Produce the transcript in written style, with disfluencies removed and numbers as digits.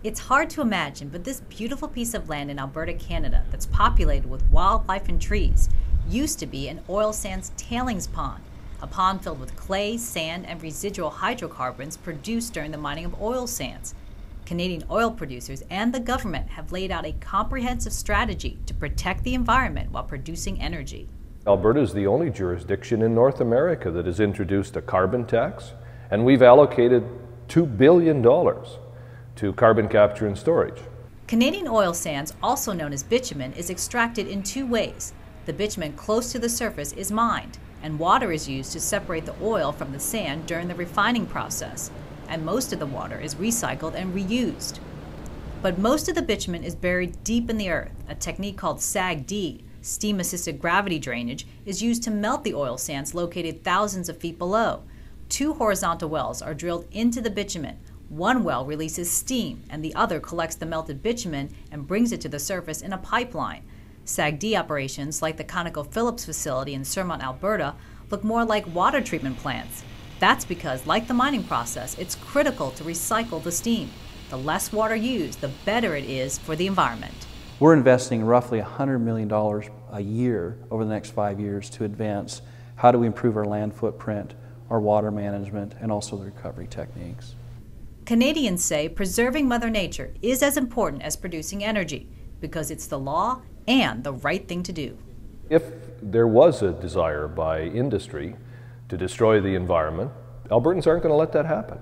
It's hard to imagine, but this beautiful piece of land in Alberta, Canada, that's populated with wildlife and trees, used to be an oil sands tailings pond, a pond filled with clay, sand, and residual hydrocarbons produced during the mining of oil sands. Canadian oil producers and the government have laid out a comprehensive strategy to protect the environment while producing energy. Alberta is the only jurisdiction in North America that has introduced a carbon tax, and we've allocated $2 billion to carbon capture and storage. Canadian oil sands, also known as bitumen, is extracted in two ways. The bitumen close to the surface is mined, and water is used to separate the oil from the sand during the refining process, and most of the water is recycled and reused. But most of the bitumen is buried deep in the earth. A technique called SAGD, steam-assisted gravity drainage, is used to melt the oil sands located thousands of feet below. Two horizontal wells are drilled into the bitumen. One well releases steam, and the other collects the melted bitumen and brings it to the surface in a pipeline. SAGD operations, like the ConocoPhillips facility in Surmont, Alberta, look more like water treatment plants. That's because, like the mining process, it's critical to recycle the steam. The less water used, the better it is for the environment. We're investing roughly $100 million a year over the next 5 years to advance how do we improve our land footprint, our water management, and also the recovery techniques. Canadians say preserving Mother Nature is as important as producing energy because it's the law and the right thing to do. If there was a desire by industry to destroy the environment, Albertans aren't going to let that happen.